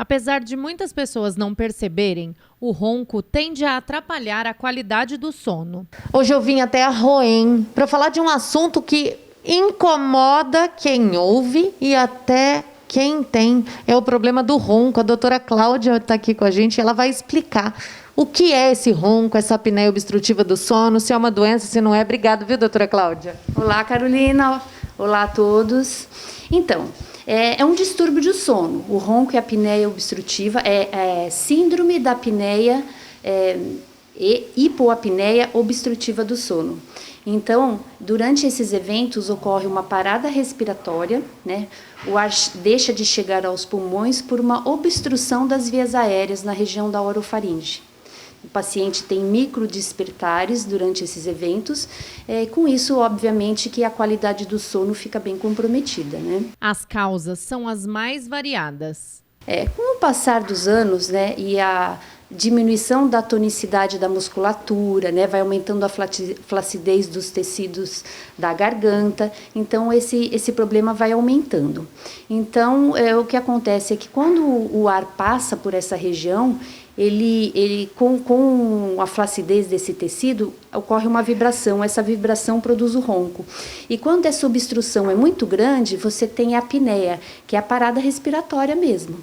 Apesar de muitas pessoas não perceberem, o ronco tende a atrapalhar a qualidade do sono. Hoje eu vim até a Roem para falar de um assunto que incomoda quem ouve e até quem tem. É o problema do ronco. A doutora Cláudia está aqui com a gente e ela vai explicar o que é esse ronco, essa apneia obstrutiva do sono, se é uma doença, se não é. Obrigada, viu, doutora Cláudia? Olá, Carolina. Olá a todos. Então, é um distúrbio de sono. O ronco e a apneia obstrutiva é síndrome da apneia e hipoapneia obstrutiva do sono. Então, durante esses eventos ocorre uma parada respiratória, né? O ar deixa de chegar aos pulmões por uma obstrução das vias aéreas na região da orofaringe. O paciente tem microdespertares durante esses eventos, com isso, obviamente, que a qualidade do sono fica bem comprometida, né? As causas são as mais variadas. Com o passar dos anos, né, e a diminuição da tonicidade da musculatura, né, vai aumentando a flacidez dos tecidos da garganta, então esse problema vai aumentando. Então, o que acontece é que quando o ar passa por essa região, ele com a flacidez desse tecido, ocorre uma vibração, essa vibração produz o ronco. E quando essa obstrução é muito grande, você tem a apneia, que é a parada respiratória mesmo.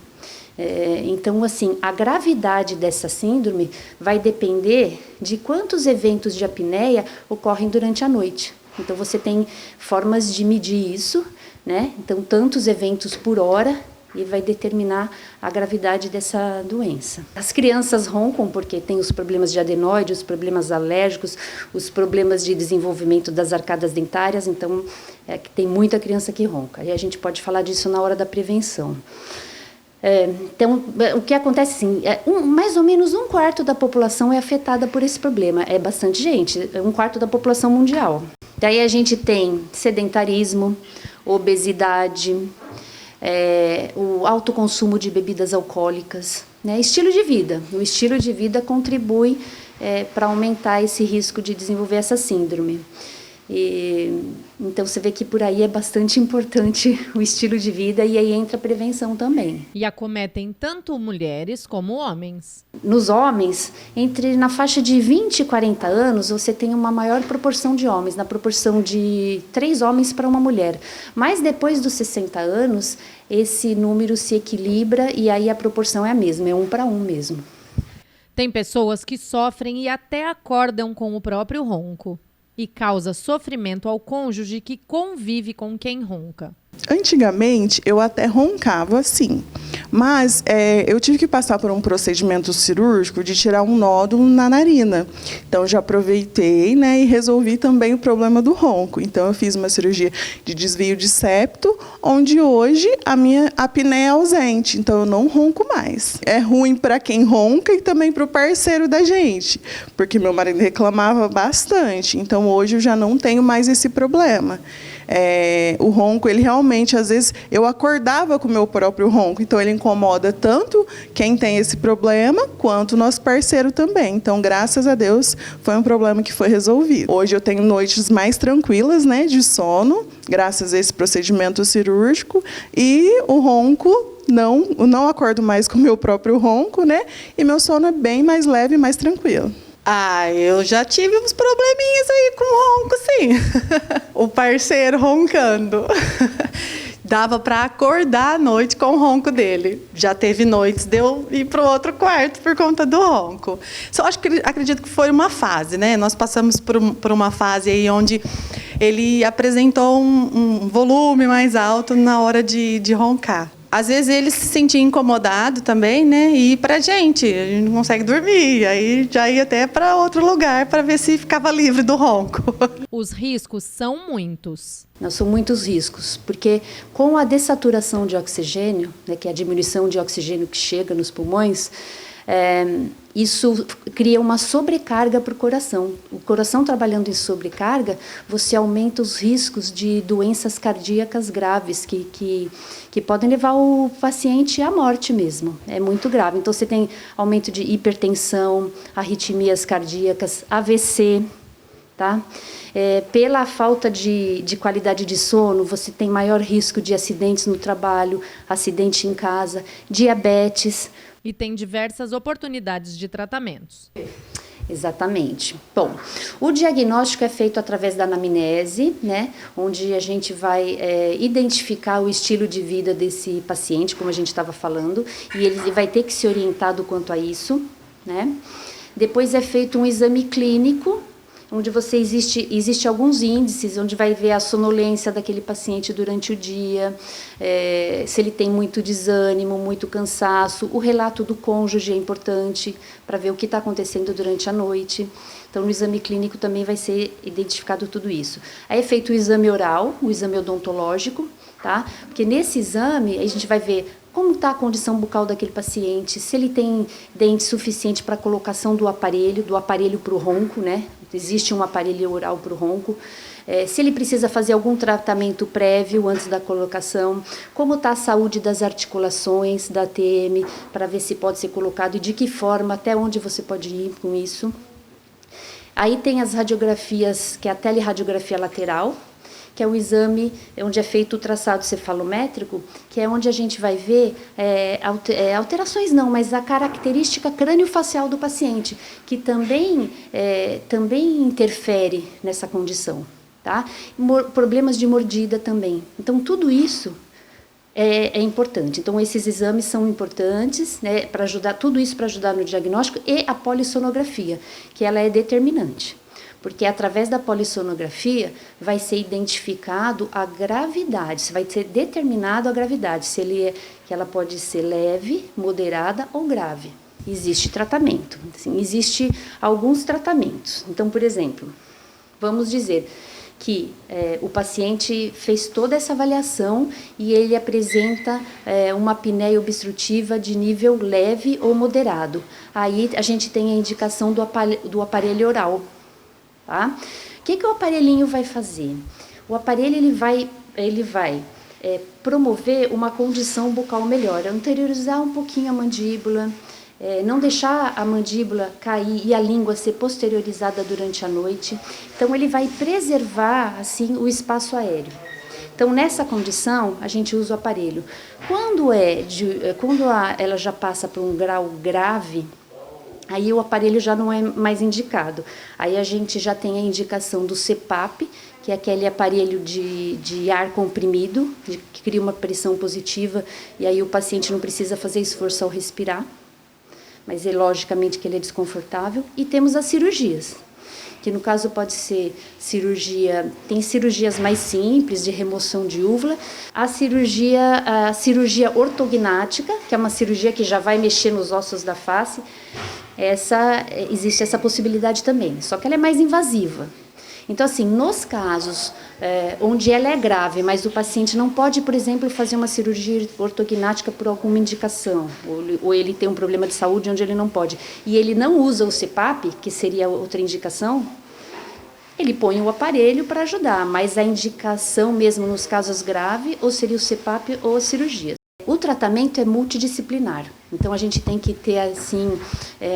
Então, assim, a gravidade dessa síndrome vai depender de quantos eventos de apneia ocorrem durante a noite. Então, você tem formas de medir isso, né? Então, tantos eventos por hora, e vai determinar a gravidade dessa doença. As crianças roncam porque tem os problemas de adenoide, os problemas alérgicos, os problemas de desenvolvimento das arcadas dentárias, então tem muita criança que ronca. E a gente pode falar disso na hora da prevenção. Então, o que acontece assim, mais ou menos 1/4 da população é afetada por esse problema. É bastante gente, 1/4 da população mundial. Daí a gente tem sedentarismo, obesidade, o alto consumo de bebidas alcoólicas, né? Estilo de vida. O estilo de vida contribui para aumentar esse risco de desenvolver essa síndrome. Então, você vê que por aí é bastante importante o estilo de vida e aí entra a prevenção também. E acometem tanto mulheres como homens. Nos homens, na faixa de 20 e 40 anos, você tem uma maior proporção de homens, na proporção de 3 homens para uma mulher. Mas depois dos 60 anos, esse número se equilibra e aí a proporção é a mesma, é 1 para 1 mesmo. Tem pessoas que sofrem e até acordam com o próprio ronco. E causa sofrimento ao cônjuge que convive com quem ronca. Antigamente, eu até roncava, sim. Mas eu tive que passar por um procedimento cirúrgico de tirar um nódulo na narina. Então, já aproveitei, né, e resolvi também o problema do ronco. Então, eu fiz uma cirurgia de desvio de septo, onde hoje a minha apneia é ausente. Então, eu não ronco mais. É ruim para quem ronca e também para o parceiro da gente, porque meu marido reclamava bastante. Então, hoje eu já não tenho mais esse problema. O ronco, ele realmente, às vezes, eu acordava com o meu próprio ronco, então ele incomoda tanto quem tem esse problema, quanto o nosso parceiro também. Então, graças a Deus, foi um problema que foi resolvido. Hoje eu tenho noites mais tranquilas, né, de sono, graças a esse procedimento cirúrgico, e o ronco, não acordo mais com o meu próprio ronco, né, e meu sono é bem mais leve e mais tranquilo. Eu já tive uns probleminhas aí com ronco, sim. O parceiro roncando. Dava para acordar à noite com o ronco dele. Já teve noites de eu ir para o outro quarto por conta do ronco. Só acredito que foi uma fase, né? Nós passamos por uma fase aí onde ele apresentou um volume mais alto na hora de roncar. Às vezes ele se sentia incomodado também, né? E a gente não consegue dormir, aí já ia até para outro lugar para ver se ficava livre do ronco. Os riscos são muitos. São muitos riscos, porque com a dessaturação de oxigênio, né, que é a diminuição de oxigênio que chega nos pulmões, isso cria uma sobrecarga para o coração. O coração trabalhando em sobrecarga, você aumenta os riscos de doenças cardíacas graves que podem levar o paciente à morte mesmo. É muito grave. Então, você tem aumento de hipertensão, arritmias cardíacas, AVC, tá? Pela falta de qualidade de sono, você tem maior risco de acidentes no trabalho, acidente em casa, diabetes. E tem diversas oportunidades de tratamentos. Exatamente. Bom, o diagnóstico é feito através da anamnese, né, onde a gente vai identificar o estilo de vida desse paciente, como a gente estava falando, e ele vai ter que ser orientado quanto a isso, né? Depois é feito um exame clínico, onde existe alguns índices, onde vai ver a sonolência daquele paciente durante o dia, se ele tem muito desânimo, muito cansaço. O relato do cônjuge é importante para ver o que está acontecendo durante a noite. Então, no exame clínico também vai ser identificado tudo isso. Aí é feito o exame oral, o exame odontológico, tá? Porque nesse exame a gente vai ver como está a condição bucal daquele paciente, se ele tem dente suficiente para a colocação do aparelho para o ronco, né? Existe um aparelho oral para o ronco. Se ele precisa fazer algum tratamento prévio antes da colocação, como está a saúde das articulações, da ATM, para ver se pode ser colocado e de que forma, até onde você pode ir com isso. Aí tem as radiografias, que é a teleradiografia lateral, que é o exame onde é feito o traçado cefalométrico, que é onde a gente vai ver alterações não, mas a característica crânio-facial do paciente, que também interfere nessa condição, tá? Problemas de mordida também. Então, tudo isso é importante. Então, esses exames são importantes, né, para ajudar, tudo isso para ajudar no diagnóstico, e a polissonografia, que ela é determinante. Porque através da polissonografia vai ser identificado a gravidade, vai ser determinado a gravidade, que ela pode ser leve, moderada ou grave. Existe tratamento, assim, existe alguns tratamentos. Então, por exemplo, vamos dizer que o paciente fez toda essa avaliação e ele apresenta uma apneia obstrutiva de nível leve ou moderado. Aí a gente tem a indicação do aparelho oral. Tá? O que o aparelhinho vai fazer? O aparelho ele vai promover uma condição bucal melhor, anteriorizar um pouquinho a mandíbula, não deixar a mandíbula cair e a língua ser posteriorizada durante a noite. Então, ele vai preservar assim o espaço aéreo. Então, nessa condição, a gente usa o aparelho. Quando ela já passa por um grau grave, aí o aparelho já não é mais indicado. Aí a gente já tem a indicação do CPAP, que é aquele aparelho de ar comprimido, que cria uma pressão positiva, e aí o paciente não precisa fazer esforço ao respirar, mas logicamente que ele é desconfortável. E temos as cirurgias, que no caso pode ser tem cirurgias mais simples, de remoção de úvula, a cirurgia ortognática, que é uma cirurgia que já vai mexer nos ossos da face. Existe essa possibilidade também, só que ela é mais invasiva. Então, assim, nos casos onde ela é grave, mas o paciente não pode, por exemplo, fazer uma cirurgia ortognática por alguma indicação, ou ele tem um problema de saúde onde ele não pode, e ele não usa o CPAP, que seria outra indicação, ele põe o aparelho para ajudar, mas a indicação mesmo nos casos graves, ou seria o CPAP ou a cirurgia. O tratamento é multidisciplinar, então a gente tem que ter assim,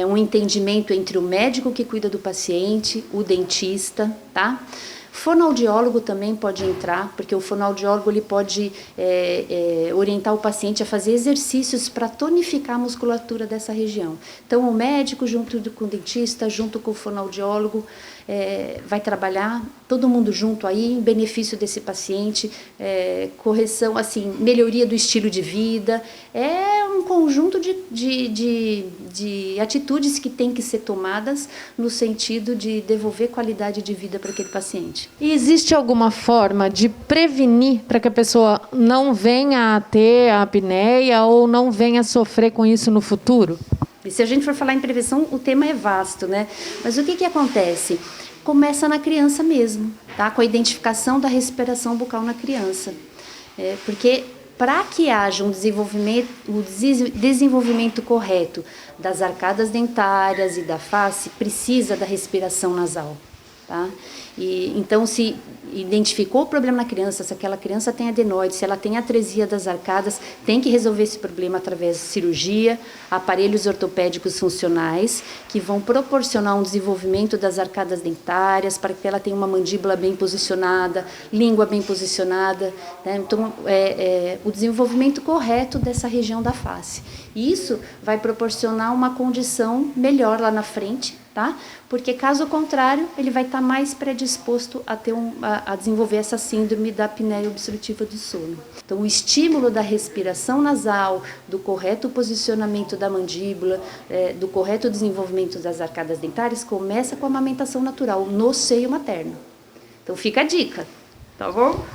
um entendimento entre o médico que cuida do paciente, o dentista, tá? Fonoaudiólogo também pode entrar, porque o fonoaudiólogo ele pode orientar o paciente a fazer exercícios para tonificar a musculatura dessa região. Então, o médico, junto com o dentista, junto com o fonoaudiólogo, vai trabalhar, todo mundo junto aí, em benefício desse paciente, correção, assim, melhoria do estilo de vida. É um conjunto de atitudes que tem que ser tomadas no sentido de devolver qualidade de vida para aquele paciente. E existe alguma forma de prevenir para que a pessoa não venha a ter a apneia ou não venha a sofrer com isso no futuro? E se a gente for falar em prevenção, o tema é vasto, né? Mas o que acontece? Começa na criança mesmo, tá? Com a identificação da respiração bucal na criança. Porque para que haja o desenvolvimento correto das arcadas dentárias e da face, precisa da respiração nasal. tá? E então, se identificou o problema na criança, se aquela criança tem adenoide, se ela tem atresia das arcadas, tem que resolver esse problema através de cirurgia, aparelhos ortopédicos funcionais, que vão proporcionar um desenvolvimento das arcadas dentárias, para que ela tenha uma mandíbula bem posicionada, língua bem posicionada, né? Então, o desenvolvimento correto dessa região da face. E isso vai proporcionar uma condição melhor lá na frente, tá? Porque, caso contrário, ele vai estar mais predisposto a desenvolver essa síndrome da apneia obstrutiva do sono. Então, o estímulo da respiração nasal, do correto posicionamento da mandíbula, do correto desenvolvimento das arcadas dentárias, começa com a amamentação natural no seio materno. Então, fica a dica, tá bom?